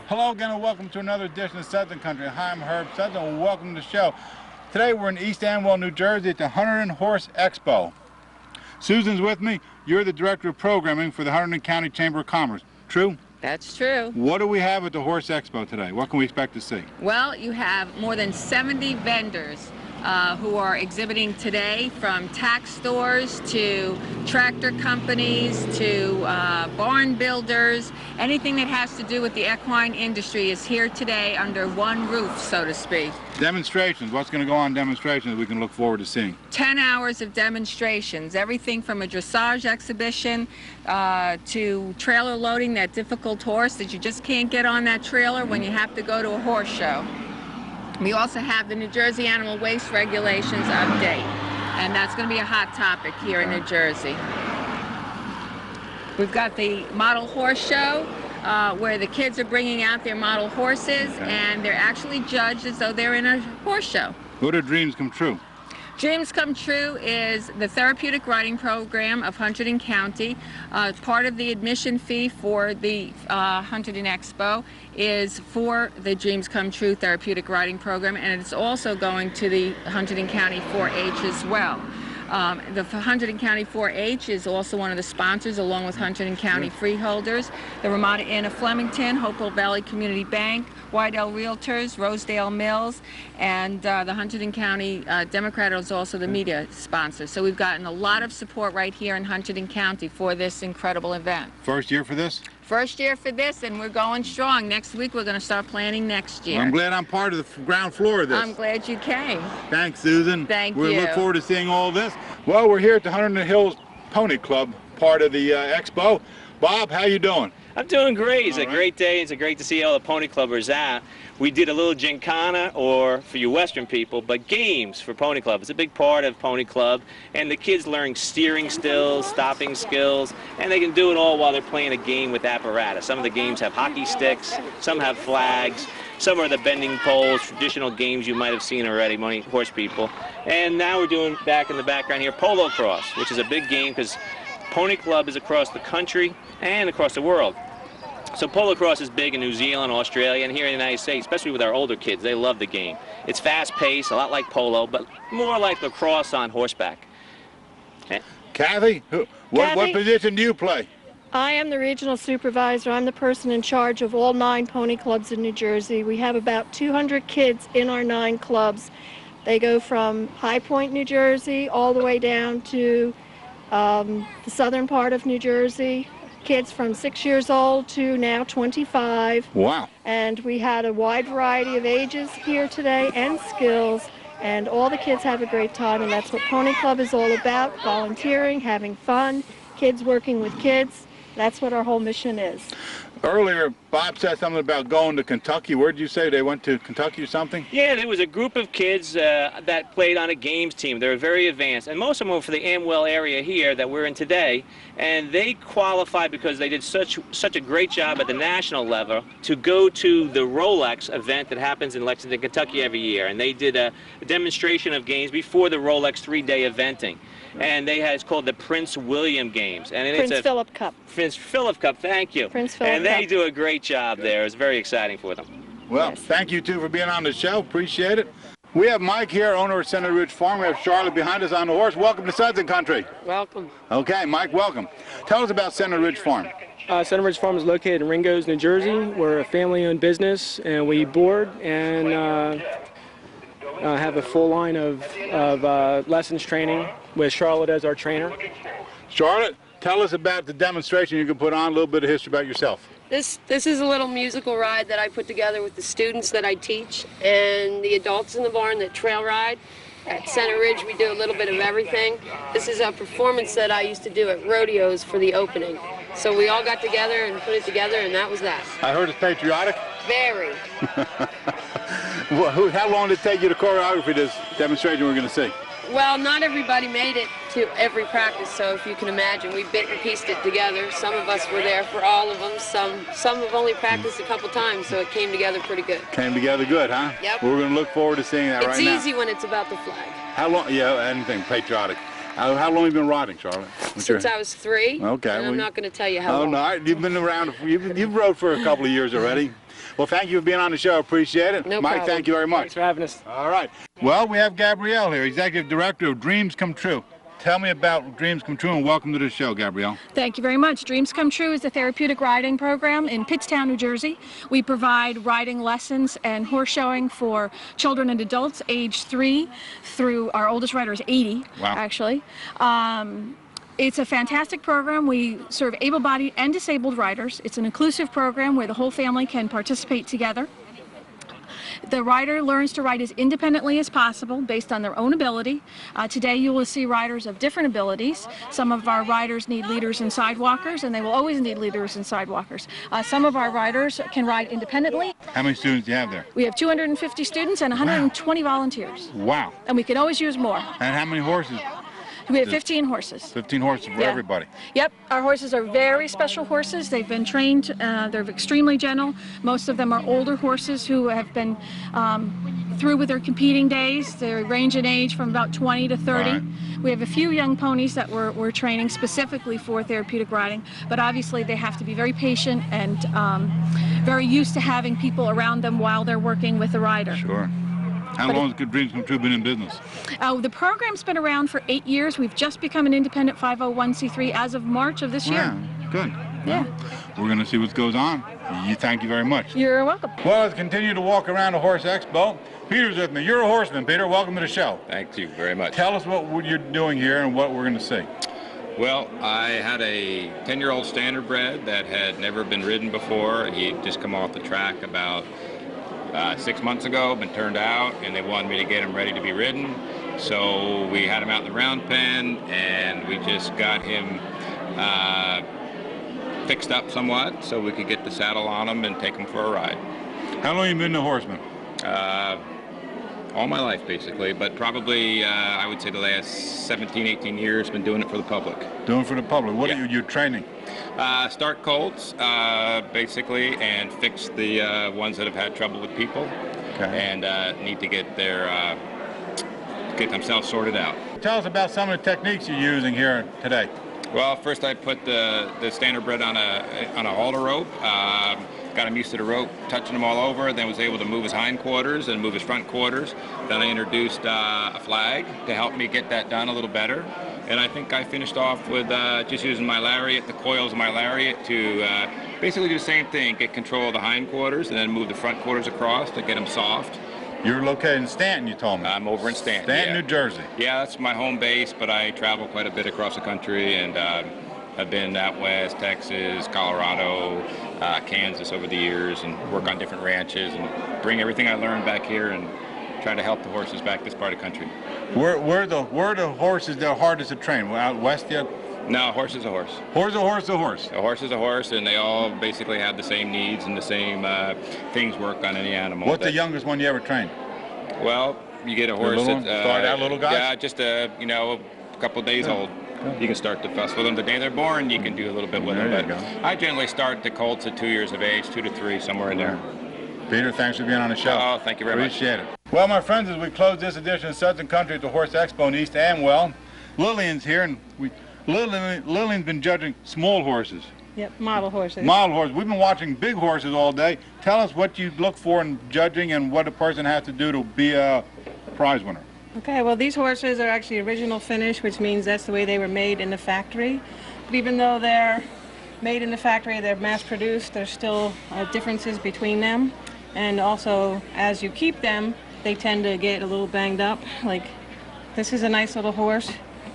Hello again and welcome to another edition of Southern Country. Hi, I'm Herb Sutton and welcome to the show. Today we're in East Amwell, New Jersey at the Hunterdon Horse Expo. Susan's with me. You're the Director of Programming for the Hunterdon County Chamber of Commerce. True? That's true. What do we have at the Horse Expo today? What can we expect to see? Well, you have more than 70 vendors who are exhibiting today, from tax stores to tractor companies to barn builders. Anything that has to do with the equine industry is here today under one roof, so to speak. Demonstrations. What's going to go on demonstrations we can look forward to seeing? 10 hours of demonstrations. Everything from a dressage exhibition to trailer loading that difficult horse that you just can't get on that trailer when you have to go to a horse show. We also have the New Jersey Animal Waste Regulations update, and that's going to be a hot topic here in New Jersey. We've got the model horse show where the kids are bringing out their model horses, and they're actually judged as though they're in a horse show. What do dreams come true? Dreams Come True is the therapeutic riding program of Hunterdon County. Part of the admission fee for the Hunterdon Expo is for the Dreams Come True therapeutic riding program, and it's also going to the Hunterdon County 4-H as well. The Hunterdon County 4-H is also one of the sponsors, along with Hunterdon County Freeholders, the Ramada Inn of Flemington, Hopewell Valley Community Bank, Wydell Realtors, Rosedale Mills, and the Hunterdon County Democrat is also the media sponsor. So we've gotten a lot of support right here in Hunterdon County for this incredible event. First year for this? First year for this, and we're going strong. Next week we're going to start planning next year. Well, I'm glad I'm part of the ground floor of this. I'm glad you came. Thanks, Susan. Thank you. We look forward to seeing all this. Well, we're here at the Hunterdon Hills Pony Club, part of the expo. Bob, how you doing? I'm doing great. It's a great day. It's great to see all the pony clubbers out. We did a little gincana, or for you Western people, but games for Pony Club. It's a big part of Pony Club, and the kids learn steering skills, stopping skills, and they can do it all while they're playing a game with apparatus. Some of the games have hockey sticks, some have flags, some are the bending poles, traditional games you might have seen already, horse people. And now we're doing, back in the background here, polo cross, which is a big game because Pony Club is across the country and across the world. So polo cross is big in New Zealand, Australia, and here in the United States, especially with our older kids. They love the game. It's fast-paced, a lot like polo, but more like lacrosse on horseback. Kathy, what position do you play? I am the regional supervisor. I'm the person in charge of all 9 pony clubs in New Jersey. We have about 200 kids in our 9 clubs. They go from High Point, New Jersey, all the way down to the southern part of New Jersey. Kids from 6 years old to now 25. Wow. And we had a wide variety of ages here today and skills, and all the kids have a great time, and that's what Pony Club is all about: volunteering, having fun, kids working with kids. That's what our whole mission is. Earlier, Bob said something about going to Kentucky. Where did you say they went to Kentucky or something? Yeah, there was a group of kids that played on a games team. They were very advanced, and most of them were for the Amwell area here that we're in today. And they qualified because they did such a great job at the national level to go to the Rolex event that happens in Lexington, Kentucky every year. And they did a demonstration of games before the Rolex 3-day eventing. And it's called the Prince William Games. And Prince Philip Cup. Prince Philip Cup, thank you. Prince Philip And they Cup. do a great job there. It's very exciting for them. Well, Yes. Thank you, too, for being on the show. Appreciate it. We have Mike here, owner of Center Ridge Farm. We have Charlotte behind us on the horse. Welcome to Southern Country. Welcome. Okay, Mike, welcome. Tell us about Center Ridge Farm. Center Ridge Farm is located in Ringo's, New Jersey. We're a family-owned business, and we board and have a full line of lessons training with Charlotte as our trainer. Charlotte, tell us about the demonstration you can put on, a little bit of history about yourself. This is a little musical ride that I put together with the students that I teach and the adults in the barn that trail ride. At Center Ridge we do a little bit of everything. This is a performance that I used to do at rodeos for the opening. So we all got together and put it together, and that was that. I heard it's patriotic. Very. Well, how long did it take you to choreography this demonstration we're going to see? Well, not everybody made it to every practice, so if you can imagine, we bit and pieced it together. Some of us were there for all of them. Some have only practiced a couple times, so it came together pretty good. Came together good, huh? Yep. We're going to look forward to seeing that right now. It's easy when it's about the flag. How long? Yeah, anything patriotic. How long have you been riding, Charlotte? Since I was 3. Okay. And I'm not going to tell you how Oh, long. no, you've been around. You've rode for a couple of years already. Well, thank you for being on the show. Appreciate it. No Mike, problem. thank you very much. Thanks for having us. All right. Well, we have Gabrielle here, Executive Director of Dreams Come True. Tell me about Dreams Come True and welcome to the show, Gabrielle. Thank you very much. Dreams Come True is a therapeutic riding program in Pittstown, New Jersey. We provide riding lessons and horse showing for children and adults age 3 through, our oldest rider is 80, Wow. actually. It's a fantastic program. We serve able-bodied and disabled riders. It's an inclusive program where the whole family can participate together. The rider learns to ride as independently as possible based on their own ability. Today you will see riders of different abilities. Some of our riders need leaders and sidewalkers, and they will always need leaders and sidewalkers. Some of our riders can ride independently. How many students do you have there? We have 250 students and 120 volunteers. Wow. And we can always use more. And how many horses? We have 15 horses. 15 horses for Yeah. everybody. Yep, our horses are very special horses. They've been trained, they're extremely gentle. Most of them are older horses who have been through with their competing days. They range in age from about 20 to 30. Right. We have a few young ponies that we're training specifically for therapeutic riding, but obviously they have to be very patient and very used to having people around them while they're working with the rider. Sure. How long has Dreams Come True been in business? The program's been around for 8 years. We've just become an independent 501c3 as of March of this year. Wow. Good. Yeah. Well, we're going to see what goes on. Thank you very much. You're welcome. Well, let's continue to walk around the Horse Expo. Peter's with me. You're a horseman, Peter. Welcome to the show. Thank you very much. Tell us what you're doing here and what we're going to see. Well, I had a 10-year-old standardbred that had never been ridden before. He'd just come off the track about 6 months ago, been turned out, and they wanted me to get him ready to be ridden. So we had him out in the round pen, and we just got him fixed up somewhat so we could get the saddle on him and take him for a ride. How long have you been a horseman? All my life, basically, but probably, I would say the last 17, 18 years, been doing it for the public. Doing for the public. What are you training? Start colts, basically, and fix the ones that have had trouble with people, and need to get get themselves sorted out. Tell us about some of the techniques you're using here today. Well, first I put the standardbred on a halter rope. Got him used to the rope, touching him all over, then was able to move his hindquarters and move his front quarters. Then I introduced a flag to help me get that done a little better. And I think I finished off with just using my lariat, the coils of my lariat, to basically do the same thing, get control of the hindquarters and then move the front quarters across to get them soft. You're located in Stanton, you told me. I'm over in Stanton. Stanton, yeah. New Jersey. Yeah, that's my home base, but I travel quite a bit across the country, and I've been out west, Texas, Colorado, Kansas over the years, and work on different ranches and bring everything I learned back here and try to help the horses back this part of the country. Where are the horses the hardest to train? Out west yet? No, a horse is a horse. Horse is a horse is a horse. A horse is a horse, and they all basically have the same needs and the same things work on any animal. What's the youngest one you ever trained? Well, you get a horse little that start out little guys? Yeah, just a couple days old. You can start to fuss with them the day they're born. You can do a little bit with them, but I generally start the colts at 2 years of age, 2 to 3, somewhere in there. Peter, thanks for being on the show. Oh, thank you very much. Appreciate it. Well, my friends, as we close this edition of Southern Country at the Horse Expo in East Amwell, Lillian's here, and Lillian's been judging small horses. Yep, model horses. Model horses. We've been watching big horses all day. Tell us what you look for in judging and what a person has to do to be a prize winner. Okay, well, these horses are actually original finish, which means that's the way they were made in the factory. But even though they're made in the factory, they're mass-produced, there's still differences between them. And also, as you keep them, they tend to get a little banged up. Like, this is a nice little horse,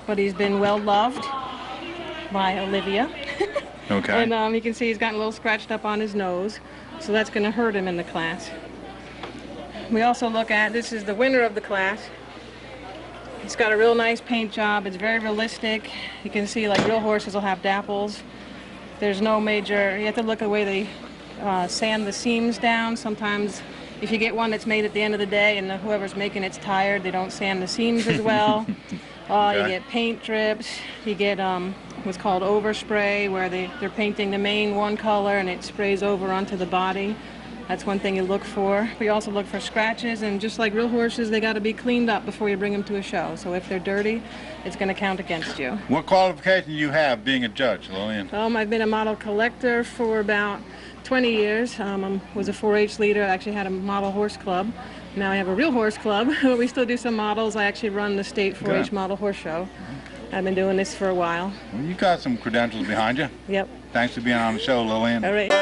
but he's been well loved by Olivia. Okay. And you can see he's gotten a little scratched up on his nose, so that's going to hurt him in the class. We also look at, this is the winner of the class. It's got a real nice paint job. It's very realistic. You can see like real horses will have dapples. There's no major, you have to look at the way they sand the seams down. Sometimes if you get one that's made at the end of the day and whoever's making it's tired, they don't sand the seams as well. You get paint drips. You get what's called overspray, where they're painting the mane one color and it sprays over onto the body. That's one thing you look for. We also look for scratches, and just like real horses, they got to be cleaned up before you bring them to a show. So if they're dirty, it's going to count against you. What qualifications do you have being a judge, Lillian? I've been a model collector for about 20 years. I was a 4-H leader. I actually had a model horse club. Now I have a real horse club. We still do some models. I actually run the state 4-H model horse show. I've been doing this for a while. Well, you got some credentials behind you. Yep. Thanks for being on the show, Lillian. All right.